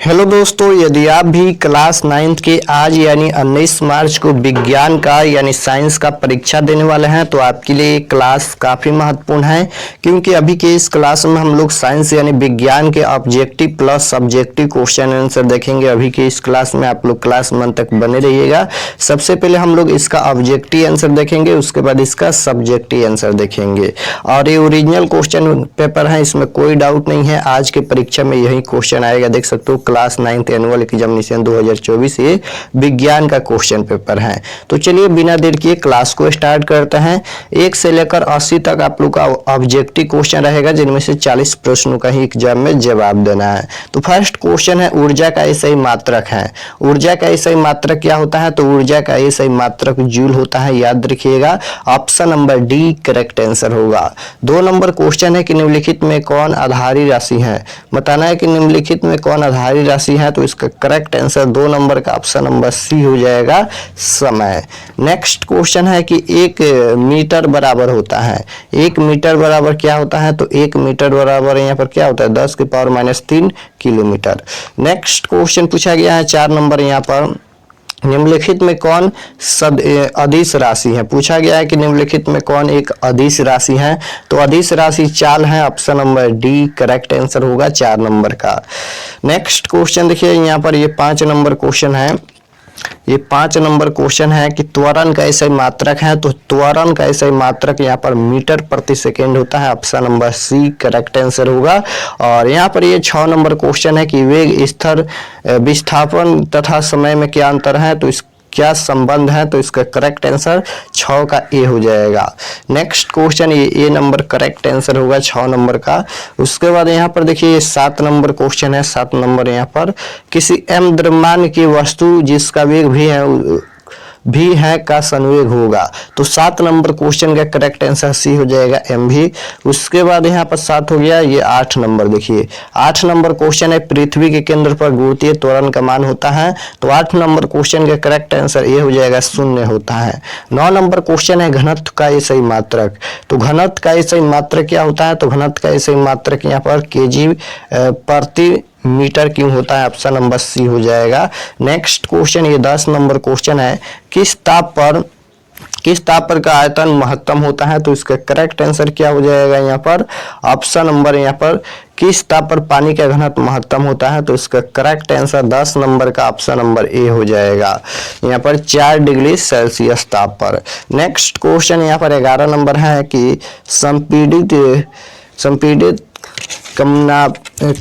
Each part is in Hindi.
हेलो दोस्तों, यदि आप भी क्लास 9th के आज यानी 19 मार्च को विज्ञान का यानी साइंस का परीक्षा देने वाले हैं तो आपके लिए क्लास काफ़ी महत्वपूर्ण है, क्योंकि अभी के इस क्लास में हम लोग साइंस यानी विज्ञान के objective plus subjective question answer देखेंगे। अभी के इस क्लास में आप लोग क्लास 1 तक बने रहिएगा। सबसे पहले हम लोग इसका ऑब्जेक्टिव आंसर देखेंगे, उसके बाद इसका सब्जेक्टिव आंसर देखेंगे। और ये ओरिजिनल क्वेश्चन पेपर है, इसमें कोई डाउट नहीं है। आज के परीक्षा में यही क्वेश्चन आएगा, देख सकते हो। क्लास 9th एनुअल एग्जामिनेशन 2024 ये विज्ञान का क्वेश्चन पेपर है। तो चलिए बिना देर किए क्लास को स्टार्ट करते हैं। 1 से लेकर 80 तक आप लोग का ऑब्जेक्टिव क्वेश्चन रहेगा, जिनमें से 40 प्रश्नों का ही एग्जाम में जवाब देना है। तो फर्स्ट क्वेश्चन है, ऊर्जा का सही मात्रक है। ऊर्जा का सही मात्रक क्या होता है? तो ऊर्जा का सही मात्रक जूल होता है, याद रखिएगा। Option number D correct answer होगा। 2 नंबर क्वेश्चन है कि निम्नलिखित में कौन आधारी राशि है? बताना है कि निम्नलिखित में कौन आधारी राशि है, तो इसका करेक्ट आंसर 2 नंबर का ऑप्शन नंबर सी हो जाएगा, समय। नेक्स्ट क्वेश्चन है कि 1 मीटर बराबर होता है। 1 मीटर बराबर क्या होता है? तो 1 मीटर बराबर यहाँ पर क्या होता है? 10 की पावर -3 किलोमीटर। नेक्स्ट क्वेश्चन पूछा गया है 4 नंबर यहाँ पर, निम्नलिखित में कौन अदिश राशि है? पूछा गया है कि निम्नलिखित में कौन एक अदिश राशि है? तो अदिश राशि चाल है, option number D correct answer होगा 4 नंबर का। नेक्स्ट क्वेश्चन देखिए यहाँ पर, ये 5 नंबर क्वेश्चन है। ये 5 नंबर क्वेश्चन है कि त्वरण का सही मात्रक है। तो त्वरण का सही मात्रक यहाँ पर मीटर प्रति सेकेंड होता है, option number C correct answer होगा। और यहाँ पर ये 6 नंबर क्वेश्चन है कि वेग, स्तर, विस्थापन तथा समय में क्या अंतर है? तो इस क्या संबंध है? तो इसका करेक्ट आंसर 6 का ए हो जाएगा। नेक्स्ट क्वेश्चन ये ए नंबर करेक्ट आंसर होगा 6 नंबर का। उसके बाद यहाँ पर देखिए 7 नंबर क्वेश्चन है। 7 नंबर यहाँ पर, किसी m द्रव्यमान की वस्तु जिसका वेग भी है का संवेग होगा। तो 7 नंबर क्वेश्चन का करेक्ट आंसर सी हो जाएगा, एम भी। उसके बाद यहाँ पर 7 हो गया। ये 8 नंबर देखिए, 8 नंबर क्वेश्चन है, पृथ्वी के केंद्र पर गुरुत्वीय त्वरण का मान होता है। तो 8 नंबर क्वेश्चन का करेक्ट आंसर ये हो जाएगा, 0 होता है। 9 नंबर क्वेश्चन है, घनत्व का सही मात्रक। तो घनत्व का सही मात्रक क्या होता है? तो घनत्व का सही मात्रक यहाँ पर केजी प्रति मीटर क्यों होता है, ऑप्शन नंबर सी हो जाएगा। नेक्स्ट क्वेश्चन ये 10 नंबर क्वेश्चन है, किस ताप पर का आयतन महत्तम होता है? तो इसका करेक्ट आंसर क्या हो जाएगा यहाँ पर? ऑप्शन नंबर यहाँ पर, किस ताप पर पानी का घनत्व महत्तम होता है? तो इसका करेक्ट आंसर 10 नंबर का ऑप्शन नंबर ए हो जाएगा, यहाँ पर 4 डिग्री सेल्सियस ताप पर। नेक्स्ट क्वेश्चन यहाँ पर 11 नंबर है कि संपीड़ित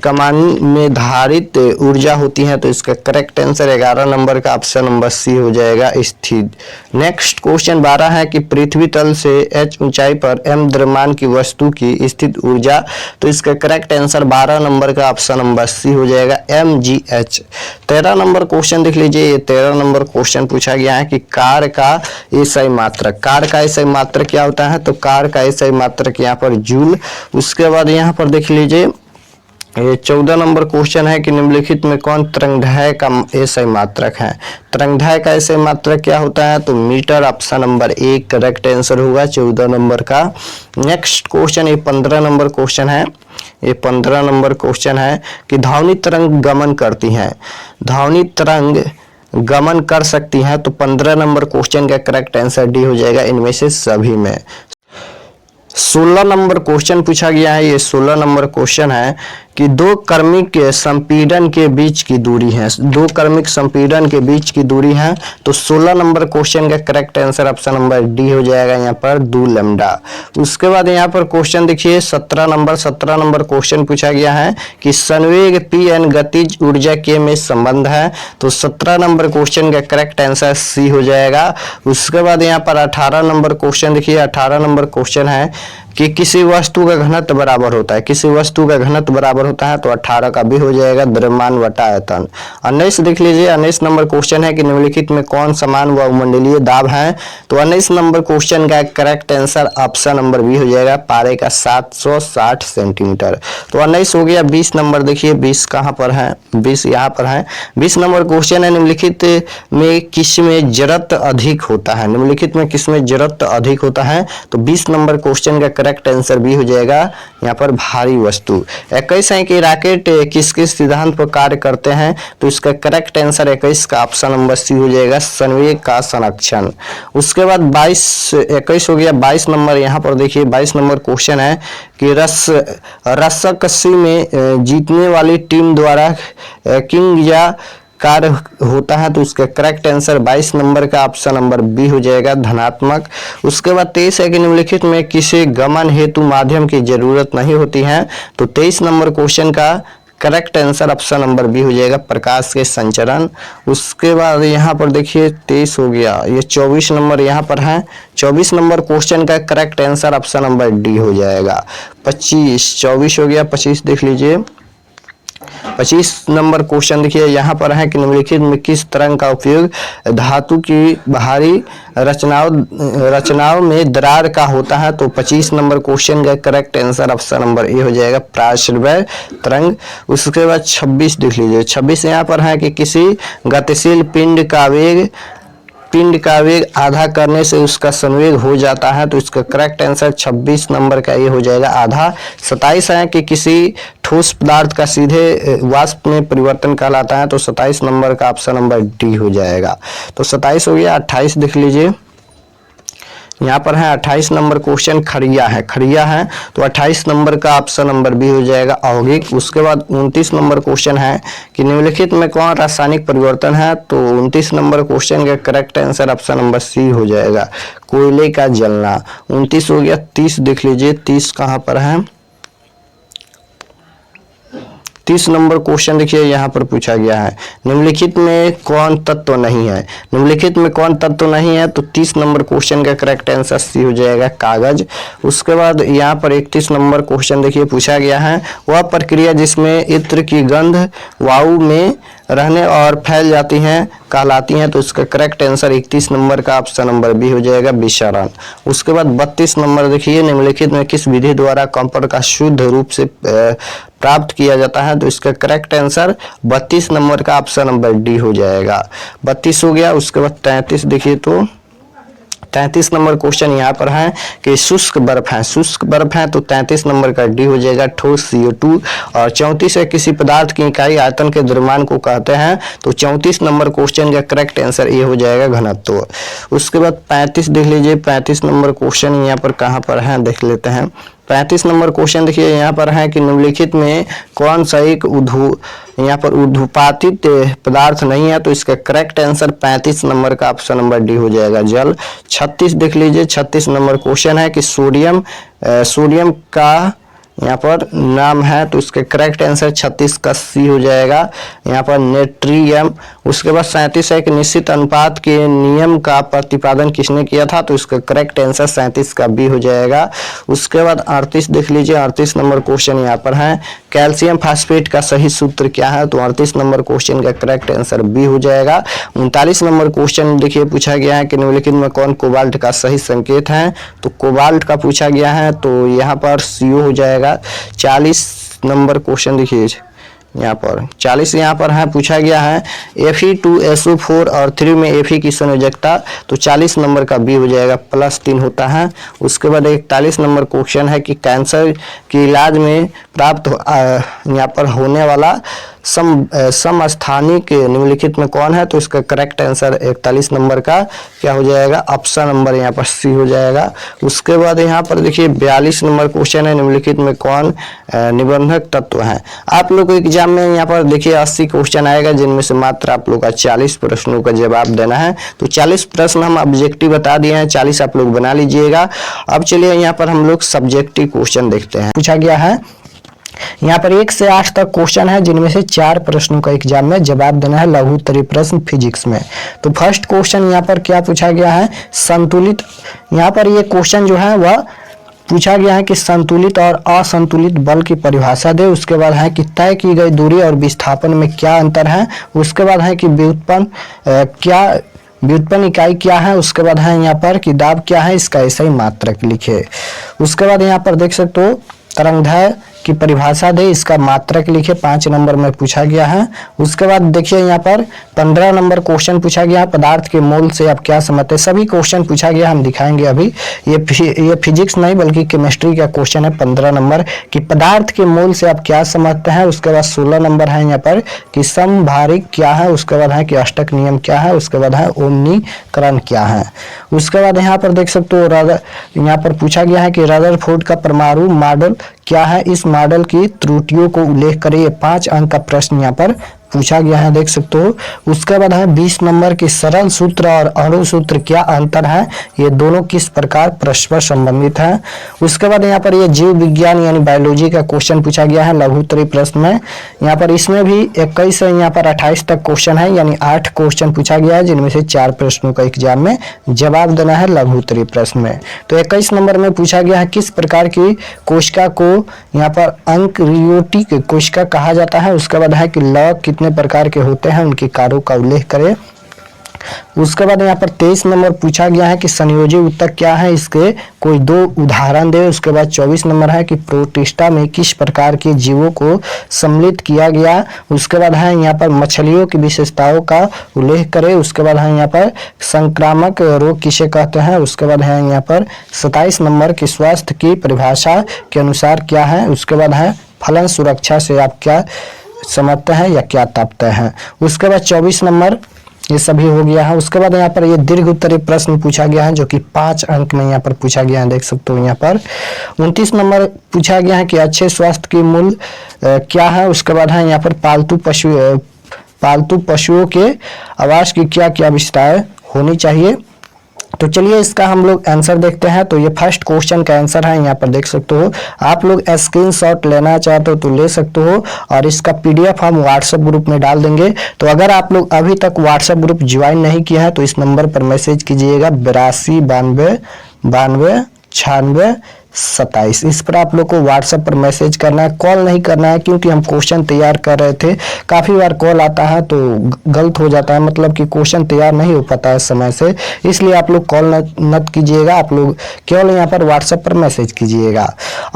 कमान में धारित ऊर्जा होती है। तो इसका करेक्ट आंसर 11 नंबर का ऑप्शन नंबर सी हो जाएगा, स्थिर। नेक्स्ट क्वेश्चन 12 है कि पृथ्वी तल से h ऊंचाई पर m द्रव्यमान की वस्तु की स्थित ऊर्जा। तो इसका करेक्ट आंसर 12 नंबर का ऑप्शन नंबर सी हो जाएगा, mgh। 13 नंबर क्वेश्चन देख लीजिए, ये 13 नंबर क्वेश्चन पूछा गया है कि कार का सही मात्रक। कार का सही मात्रक क्या होता है? तो कार का सही मात्रक यहाँ पर जूल। उसके बाद यहाँ पर देख लीजिए, ये 14 नंबर क्वेश्चन है कि निम्नलिखित में कौन तरंगदैर्घ्य का सही मात्रक है? तरंगदैर्घ्य का सही मात्रक क्या होता है? तो metre, option number A correct answer होगा 14 नंबर का। नेक्स्ट क्वेश्चन ये 15 नंबर क्वेश्चन है। ये 15 नंबर क्वेश्चन है कि ध्वनि तरंग गमन करती हैं। ध्वनि तरंग गमन कर सकती हैं। तो 15 नंबर क्वेश्चन का करेक्ट आंसर डी हो जाएगा, इनमें से सभी में। 16 नंबर क्वेश्चन पूछा गया है। ये 16 नंबर क्वेश्चन है कि 2 क्रमिक संपीड़न के बीच की दूरी है। 2 क्रमिक संपीड़न के बीच की दूरी है। तो 16 नंबर क्वेश्चन का correct answer option number D हो जाएगा, यहाँ पर 2 लैम्डा। उसके बाद यहाँ पर क्वेश्चन देखिए 17 नंबर क्वेश्चन पूछा गया है कि संवेग पी एन गतिज ऊर्जा के में संबंध है। तो 17 नंबर क्वेश्चन का करेक्ट आंसर सी हो जाएगा। उसके बाद यहाँ पर 18 नंबर क्वेश्चन देखिए, 18 नंबर क्वेश्चन है कि किसी वस्तु का घनत्व बराबर होता है। किसी वस्तु का घनत्व बराबर होता है। तो 18 का भी हो जाएगा, द्रव्यमान बटा आयतन। 19 देख लीजिए, 19 नंबर क्वेश्चन है कि निम्नलिखित में कौन समान व मंडलीय दाब है? तो 19 नंबर क्वेश्चन का correct answer option number B हो जाएगा, पारे का 760 सेंटीमीटर। तो 19 हो गया। 20 नंबर देखिए, 20 कहाँ पर है? 20 यहाँ पर है। 20 नंबर क्वेश्चन है, निम्नलिखित में किसमें जड़त्व अधिक होता है? निम्नलिखित में किसमें जड़त्व अधिक होता है? तो 20 नंबर क्वेश्चन का करेक्ट आंसर बी हो जाएगा यहाँ पर भारी वस्तु। 21 है कि रॉकेट किस किस सिद्धांत पर कार्य करते हैं, तो इसका करेक्ट आंसर 21 का ऑप्शन नंबर सी हो जाएगा, संवेग का संरक्षण। उसके बाद 21 हो गया। 22 नंबर यहाँ पर देखिए, 22 नंबर क्वेश्चन है कि रस्साकशी में जीतने वाली टीम द्वारा किंग या कार्य होता है, तो उसका करेक्ट आंसर 22 नंबर का ऑप्शन नंबर बी हो जाएगा, धनात्मक। उसके बाद 23 है कि निम्नलिखित में किसी गमन हेतु माध्यम की जरूरत नहीं होती है, तो 23 नंबर क्वेश्चन का correct answer option number B हो जाएगा, प्रकाश के संचरण। उसके बाद यहाँ पर देखिए 23 हो गया, ये 24 नंबर यहाँ पर है। 24 नंबर क्वेश्चन का correct answer option number D हो जाएगा। 24 हो गया, 25 देख लीजिए। 25 नंबर क्वेश्चन देखिए यहाँ पर है कि निम्नलिखित में किस तरंग का उपयोग धातु की बाहरी रचनाओं में दरार का होता है, तो 25 नंबर क्वेश्चन का करेक्ट आंसर ऑप्शन नंबर ए हो जाएगा, प्राश्रव्य तरंग। उसके बाद 26 देख लीजिए। 26 यहाँ पर है कि किसी गतिशील पिंड का वेग आधा करने से उसका संवेग हो जाता है, तो इसका करेक्ट आंसर 26 नंबर का ये हो जाएगा, आधा। 27 है कि किसी ठोस पदार्थ का सीधे वाष्प में परिवर्तन कहलाता है, तो 27 नंबर का ऑप्शन नंबर डी हो जाएगा। तो 27 हो गया। 28 देख लीजिए, यहाँ पर है 28 नंबर क्वेश्चन खड़िया है, तो 28 नंबर का ऑप्शन नंबर बी हो जाएगा, औगिक। उसके बाद 29 नंबर क्वेश्चन है कि निम्नलिखित में कौन रासायनिक परिवर्तन है, तो 29 नंबर क्वेश्चन का correct answer option number C हो जाएगा, कोयले का जलना। 29 हो गया। 30 देख लीजिए, 30 कहाँ पर है। 30 नंबर क्वेश्चन देखिए यहाँ पर पूछा गया है, निम्नलिखित में कौन तत्व नहीं है। निम्नलिखित में कौन तत्व नहीं है, तो 30 नंबर क्वेश्चन का करेक्ट आंसर सी हो जाएगा, कागज। उसके बाद यहाँ पर 31 नंबर क्वेश्चन देखिए पूछा गया है, वह प्रक्रिया जिसमें इत्र की गंध वायु में रहने और फैल जाती हैं कहलाती हैं, तो इसका करेक्ट आंसर 31 नंबर का ऑप्शन नंबर बी हो जाएगा, विषारण। उसके बाद 32 नंबर देखिए, निम्नलिखित में किस विधि द्वारा कंपन का शुद्ध रूप से प्राप्त किया जाता है, तो इसका करेक्ट आंसर 32 नंबर का ऑप्शन नंबर डी हो जाएगा। 32 हो गया। उसके बाद 33 देखिए, तो 33 नंबर क्वेश्चन यहाँ पर है कि शुष्क बर्फ है, तो 33 नंबर का डी हो जाएगा, ठोस CO2। और 34 है किसी पदार्थ की इकाई आयतन के द्रव्यमान को कहते हैं, तो 34 नंबर क्वेश्चन का करेक्ट आंसर ए हो जाएगा, घनत्व। उसके बाद 35 देख लीजिए। 35 नंबर क्वेश्चन यहाँ पर कहाँ पर है देख लेते हैं। 35 नंबर क्वेश्चन देखिए यहाँ पर है कि निम्नलिखित में कौन सा एक यहाँ पर ऊर्ध्वपातित पदार्थ नहीं है, तो इसका करेक्ट आंसर 35 नंबर का ऑप्शन नंबर डी हो जाएगा, जल। 36 देख लीजिए। 36 नंबर क्वेश्चन है कि सोडियम का यहाँ पर नाम है, तो इसका करेक्ट आंसर 36 का सी हो जाएगा, यहाँ पर नेट्रियम। उसके बाद 37 है कि निश्चित अनुपात के नियम का प्रतिपादन किसने किया था, तो इसका करेक्ट आंसर 37 का बी हो जाएगा। उसके बाद 38 देख लीजिए। 38 नंबर क्वेश्चन यहाँ पर है, कैल्शियम फास्फेट का सही सूत्र क्या है, तो 38 नंबर क्वेश्चन का करेक्ट आंसर बी हो जाएगा। 39 नंबर क्वेश्चन देखिए पूछा गया है कि निम्नलिखित में कौन कोबाल्ट का सही संकेत है, तो कोबाल्ट का पूछा गया है, तो यहाँ पर CO हो जाएगा। 40 नंबर क्वेश्चन देखिए यहाँ पर 40 यहाँ पर है, पूछा गया है Fe2SO4 और 3 में Fe की संयोजकता, तो 40 नंबर का बी हो जाएगा, +3 होता है। उसके बाद 41 नंबर क्वेश्चन है कि कैंसर के इलाज में प्राप्त यहाँ पर होने वाला समस्थानिक निम्नलिखित में कौन है, तो इसका करेक्ट आंसर 41 नंबर का क्या हो जाएगा, ऑप्शन नंबर यहाँ पर सी हो जाएगा। उसके बाद यहाँ पर देखिए 42 नंबर क्वेश्चन है, निम्नलिखित में कौन निबंधक तत्व है। आप लोग को एग्जाम में यहाँ पर देखिए 80 क्वेश्चन आएगा, जिनमें से मात्र आप लोग का 40 प्रश्नों का जवाब देना है, तो 40 प्रश्न हम ऑब्जेक्टिव बता दिए हैं, 40 आप लोग बना लीजिएगा। अब चलिए यहाँ पर हम लोग सब्जेक्टिव क्वेश्चन देखते हैं। पूछा गया है यहाँ पर 1 से 8 तक क्वेश्चन है, जिनमें से 4 प्रश्नों का एग्जाम में जवाब देना है, लघु उत्तरीय प्रश्न फिजिक्स में। तो फर्स्ट क्वेश्चन यहाँ पर क्या पूछा गया है, संतुलित। यहाँ पर ये क्वेश्चन जो है वह पूछा गया है कि संतुलित और असंतुलित बल की परिभाषा दे। उसके बाद है कि तय की गई दूरी और विस्थापन में क्या अंतर है। उसके बाद है कि व्युत्पन्न इकाई क्या है। उसके बाद है यहाँ पर कि दाब क्या है, इसका ऐसा ही मात्रक लिखे। उसके बाद यहाँ पर देख सकते हो तरंगदैर्घ्य की परिभाषा दे, इसका मात्रक लिखे, 5 नंबर में पूछा गया है। उसके बाद देखिए यहाँ पर 15 नंबर क्वेश्चन पूछा गया है, पदार्थ के मोल से आप क्या समझते हैं। सभी क्वेश्चन पूछा गया, हम दिखाएंगे अभी। ये फिजिक्स नहीं बल्कि केमिस्ट्री का क्वेश्चन है 15 नंबर कि पदार्थ के मोल से आप क्या समझते हैं। उसके बाद 16 नंबर है यहाँ पर कि समभारिक क्या है। उसके बाद है कि अष्टक नियम क्या है। उसके बाद है ओमनीकरण क्या है। उसके बाद यहाँ पर देख सकते हो यहाँ पर पूछा गया है कि रदरफोर्ड का परमाणु मॉडल क्या है, इस मॉडल की त्रुटियों को उल्लेख करिए। 5 अंक का प्रश्न यहाँ पर पूछा गया है, देख सकते हो। उसके बाद है 20 नंबर की सरल सूत्र और अणु सूत्र क्या अंतर है, ये दोनों किस प्रकार परस्पर संबंधित है। उसके बाद यहाँ पर ये जीव विज्ञान यानी बायोलॉजी का क्वेश्चन पूछा गया है लघु उत्तरीय प्रश्न में। यहाँ पर इसमें भी 21 से यहाँ पर 28 तक क्वेश्चन है, यानी 8 क्वेश्चन पूछा गया है, जिनमें से 4 प्रश्नों का एग्जाम में जवाब देना है लघु उत्तरीय प्रश्न में। तो 21 नंबर में पूछा गया है किस प्रकार की कोशिका को यहाँ पर अंकरियोटिक कोशिका कहा जाता है। उसके बाद है कि लव कितने प्रकार के होते हैं, उनके कार्यों का उल्लेख करें। उसके बाद यहाँ पर 23 नंबर पूछा गया है कि संयोजी ऊतक क्या है, इसके कोई 2 उदाहरण दे। उसके बाद 24 नंबर है कि प्रोटिस्टा में किस प्रकार के जीवों को सम्मिलित किया गया। उसके बाद है यहाँ पर मछलियों की विशेषताओं का उल्लेख करें। उसके बाद है यहाँ पर संक्रामक रोग किसे कहते हैं। उसके बाद है यहाँ पर 27 नंबर की स्वास्थ्य की परिभाषा के अनुसार क्या है। उसके बाद है फलन सुरक्षा से आप क्या समझते हैं या क्या तापते हैं। उसके बाद 24 नंबर ये सभी हो गया है। उसके बाद यहाँ पर ये दीर्घ उत्तरीय प्रश्न पूछा गया है, जो कि 5 अंक में यहाँ पर पूछा गया है, देख सकते हो। यहाँ पर 29 नंबर पूछा गया है कि अच्छे स्वास्थ्य की मूल क्या है। उसके बाद है यहाँ पर पालतू पशुओं के आवास की क्या क्या विशेषताएं होनी चाहिए। तो चलिए इसका हम लोग आंसर देखते हैं। तो ये फर्स्ट क्वेश्चन का आंसर है, यहाँ पर देख सकते हो। आप लोग स्क्रीनशॉट लेना चाहते हो तो ले सकते हो, और इसका पीडीएफ हम व्हाट्सएप ग्रुप में डाल देंगे। तो अगर आप लोग अभी तक व्हाट्सएप ग्रुप ज्वाइन नहीं किया है तो इस नंबर पर मैसेज कीजिएगा 82 92 92 96 27। इस पर आप लोग को व्हाट्सएप पर मैसेज करना है, कॉल नहीं करना है, क्योंकि हम क्वेश्चन तैयार कर रहे थे। काफ़ी बार कॉल आता है तो गलत हो जाता है, मतलब कि क्वेश्चन तैयार नहीं हो पाता है समय से, इसलिए आप लोग कॉल मत कीजिएगा। आप लोग केवल यहाँ पर व्हाट्सएप पर मैसेज कीजिएगा।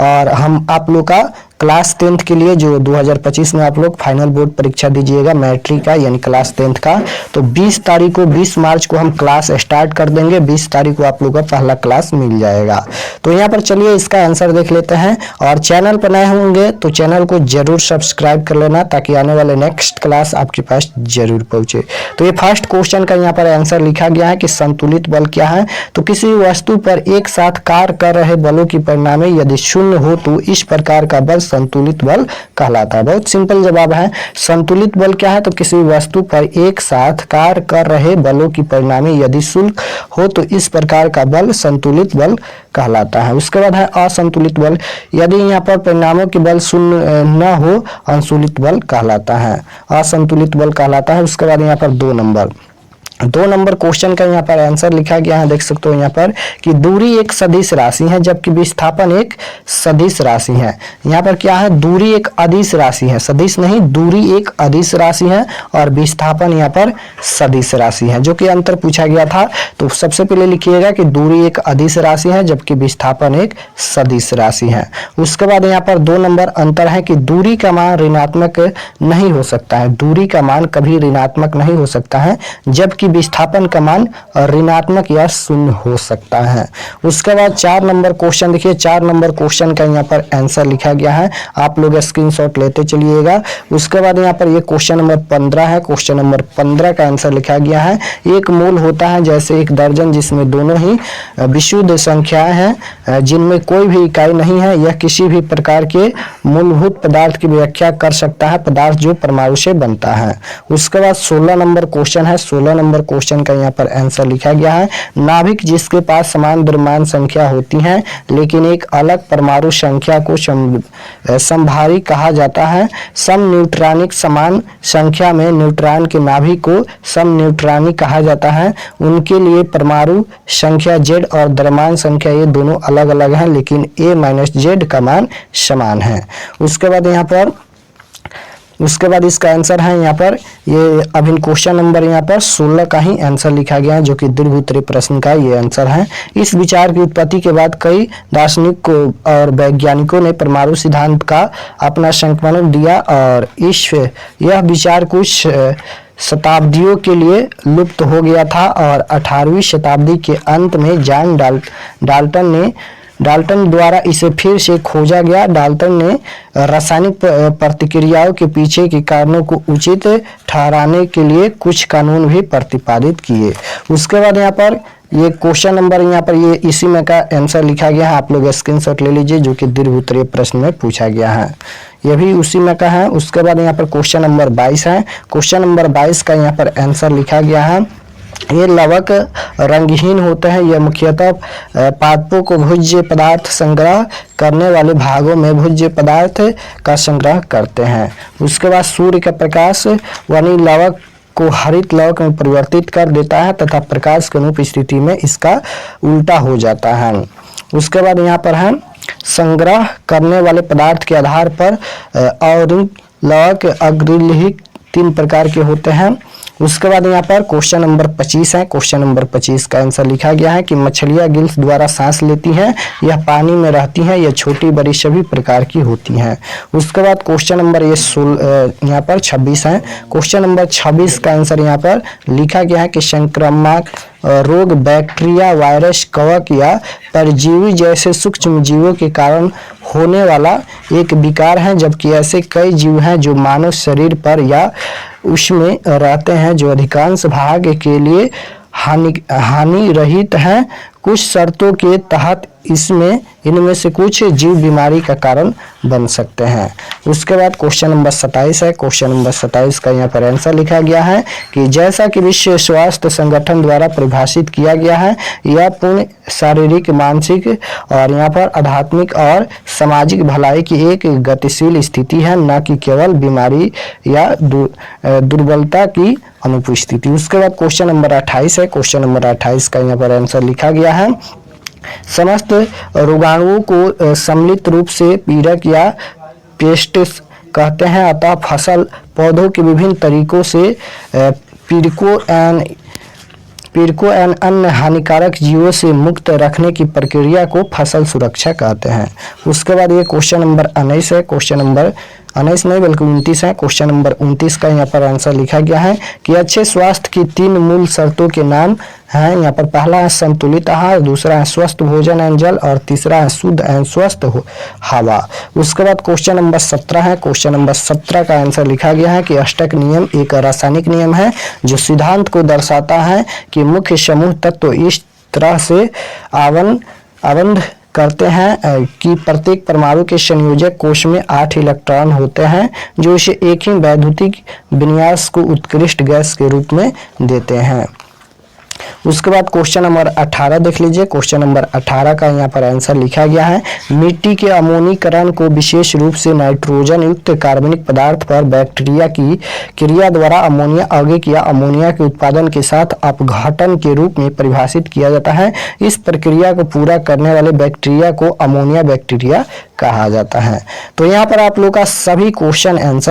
और हम आप लोग का क्लास 10th के लिए जो 2025 में आप लोग फाइनल बोर्ड परीक्षा दीजिएगा मैट्रिक का, यानी क्लास 10th का, तो 20 मार्च को हम क्लास स्टार्ट कर देंगे। 20 तारीख को आप लोग का पहला क्लास मिल जाएगा। तो यहाँ पर चलिए इसका आंसर देख लेते हैं। और चैनल पर नए होंगे तो चैनल को जरूर सब्सक्राइब कर लेना, ताकि आने वाले नेक्स्ट क्लास आपके पास जरूर पहुंचे। तो ये फर्स्ट क्वेश्चन का यहाँ पर आंसर लिखा गया है कि संतुलित बल क्या है। तो किसी वस्तु पर एक साथ कार्य कर रहे बलों की परिणामी यदि शून्य हो तो इस प्रकार का बल संतुलित बल कहलाता है। बहुत सिंपल जवाब है। संतुलित बल क्या है, तो किसी वस्तु पर एक साथ कार्य कर रहे बलों की परिणामी यदि शून्य हो तो इस प्रकार का बल संतुलित बल कहलाता है। उसके बाद है असंतुलित बल, यदि यहाँ पर परिणामों की बल शून्य न हो असंतुलित बल कहलाता है, असंतुलित बल कहलाता है। उसके बाद यहाँ पर 2 नंबर क्वेश्चन का यहाँ पर आंसर लिखा गया है, देख सकते हो यहाँ पर कि दूरी एक सदिश राशि है जबकि विस्थापन एक सदिश राशि है। यहाँ पर क्या है, दूरी एक अदिश राशि है, सदिश नहीं, दूरी एक अदिश राशि है और विस्थापन यहाँ पर सदिश राशि है, जो कि अंतर पूछा गया था। तो सबसे पहले लिखिएगा कि दूरी एक अदिश राशि है जबकि विस्थापन एक सदिश राशि है। उसके बाद यहाँ पर 2 नंबर अंतर है कि दूरी का मान ऋणात्मक नहीं हो सकता है, दूरी का मान कभी ऋणात्मक नहीं हो सकता है, जबकि विस्थापन का मान ऋणात्मक या शून्य हो सकता है। उसके बाद 4 नंबर क्वेश्चन देखिए, 4 नंबर क्वेश्चन का यहाँ पर आंसर लिखा गया है, आप लोग स्क्रीनशॉट लेते चलिएगा। उसके बाद यहाँ पर ये क्वेश्चन नंबर 15 है, क्वेश्चन नंबर 15 का आंसर लिखा गया है, एक मोल होता है जैसे एक दर्जन जिसमें दोनों ही विशुद्ध संख्याएं हैं जिनमें कोई भी इकाई नहीं है, यह किसी भी प्रकार के मूलभूत पदार्थ की व्याख्या कर सकता है, पदार्थ जो परमाणु से बनता है। उसके बाद 16 नंबर क्वेश्चन है, 16 नंबर क्वेश्चन का यहाँ पर आंसर लिखा गया है, नाभिक जिसके पास समान द्रव्यमान संख्या होती है लेकिन एक अलग परमाणु संख्या को समभारी कहा जाता है। सम न्यूट्रॉनिक समान संख्या में न्यूट्रॉन के नाभिक को सम न्यूट्रॉनी कहा जाता है। उनके लिए परमाणु संख्या Z और द्रव्यमान संख्या ये दोनों अलग अलग हैं, लेकिन A - Z का मान समान है। उसके बाद यहाँ पर उसके बाद इसका आंसर है यहाँ पर ये अभी क्वेश्चन नंबर यहाँ पर 16 का ही आंसर लिखा गया है, जो कि दीर्घ उत्तरीय प्रश्न का ये आंसर है। इस विचार की उत्पत्ति के बाद कई दार्शनिक को और वैज्ञानिकों ने परमाणु सिद्धांत का अपना संकलन दिया और यह विचार कुछ शताब्दियों के लिए लुप्त हो गया था और 18वीं शताब्दी के अंत में जॉन डाल्टन द्वारा इसे फिर से खोजा गया। डाल्टन ने रासायनिक प्रतिक्रियाओं के पीछे के कारणों को उचित ठहराने के लिए कुछ कानून भी प्रतिपादित किए। उसके बाद यहाँ पर ये क्वेश्चन नंबर यहाँ पर ये इसी में का आंसर लिखा गया है, आप लोग स्क्रीनशॉट ले लीजिए, जो कि दीर्घ उत्तरीय प्रश्न में पूछा गया है, ये भी उसी में का है। उसके बाद यहाँ पर क्वेश्चन नंबर 22 है। क्वेश्चन नंबर 22 का यहाँ पर आंसर लिखा गया है, ये लवक रंगहीन होते हैं। यह मुख्यतः पादपों को भोज्य पदार्थ संग्रह करने वाले भागों में भोज्य पदार्थ का संग्रह करते हैं। उसके बाद सूर्य का प्रकाश वनी लवक को हरित लवक में परिवर्तित कर देता है तथा प्रकाश के अनुप स्थिति में इसका उल्टा हो जाता है। उसके बाद यहाँ पर है संग्रह करने वाले पदार्थ के आधार पर और लवक अग्रलिहित 3 प्रकार के होते हैं। उसके बाद यहाँ पर क्वेश्चन नंबर 25 है। क्वेश्चन नंबर 25 का आंसर लिखा गया है कि मछलियाँ गिल्स द्वारा सांस लेती हैं, यह पानी में रहती हैं, यह छोटी बड़ी सभी प्रकार की होती हैं। उसके बाद क्वेश्चन नंबर यहाँ पर 26 है। क्वेश्चन नंबर 26 का आंसर यहाँ पर लिखा गया है कि संक्रामक रोग बैक्टीरिया, वायरस, कवक या परजीवी जैसे सूक्ष्म जीवों के कारण होने वाला एक विकार है, जबकि ऐसे कई जीव हैं जो मानव शरीर पर या उसमें रहते हैं जो अधिकांश भाग के लिए हानि रहित हैं। कुछ शर्तों के तहत इनमें से कुछ जीव बीमारी का कारण बन सकते हैं। उसके बाद क्वेश्चन नंबर 27 है। क्वेश्चन नंबर 27 का यहाँ पर आंसर लिखा गया है कि जैसा कि विश्व स्वास्थ्य संगठन द्वारा परिभाषित किया गया है, यह पूर्ण शारीरिक, मानसिक और यहाँ पर आध्यात्मिक और सामाजिक भलाई की एक गतिशील स्थिति है, न कि केवल बीमारी या दुर्बलता की अनुपस्थिति। उसके बाद क्वेश्चन नंबर 28 है। क्वेश्चन नंबर 28 का यहाँ पर आंसर लिखा गया है, समस्त रोगाणुओं को सम्मिलित रूप से पीड़क या पेस्ट कहते हैं, अतः फसल पौधों के विभिन्न तरीकों से पीड़कों एवं अन्य हानिकारक जीवों से मुक्त रखने की प्रक्रिया को फसल सुरक्षा कहते हैं। उसके बाद ये क्वेश्चन नंबर 19 है। क्वेश्चन नंबर 19 नहीं बल्कि 29 है। क्वेश्चन नंबर 29 का यहाँ पर आंसर लिखा गया है कि अच्छे स्वास्थ्य की 3 मूल शर्तों के नाम हैं। यहाँ पर पहला है संतुलित आहार, दूसरा है स्वस्थ भोजन एवं जल और तीसरा है शुद्ध एवं स्वस्थ हवा। उसके बाद क्वेश्चन नंबर 17 है। क्वेश्चन नंबर 17 का आंसर लिखा गया है कि अष्टक नियम एक रासायनिक नियम है जो सिद्धांत को दर्शाता है कि मुख्य समूह तत्व इस तरह से आबंध करते हैं कि प्रत्येक परमाणु के संयोजक कोश में 8 इलेक्ट्रॉन होते हैं, जो इसे एक ही वैद्युतिक विन्यास को उत्कृष्ट गैस के रूप में देते हैं। उसके बाद क्वेश्चन नंबर 18 देख लीजिए। क्वेश्चन नंबर 18 का यहाँ पर आंसर लिखा गया है, मिट्टी के अमोनीकरण को विशेष रूप से नाइट्रोजन युक्त कार्बनिक पदार्थ पर बैक्टीरिया की क्रिया द्वारा अमोनिया यौगिक या अमोनिया के उत्पादन के साथ अपघटन के रूप में परिभाषित किया जाता है। इस प्रक्रिया को पूरा करने वाले बैक्टीरिया को अमोनिया बैक्टीरिया कहा जाता है। तो यहाँ पर आप लोग का सभी क्वेश्चन आंसर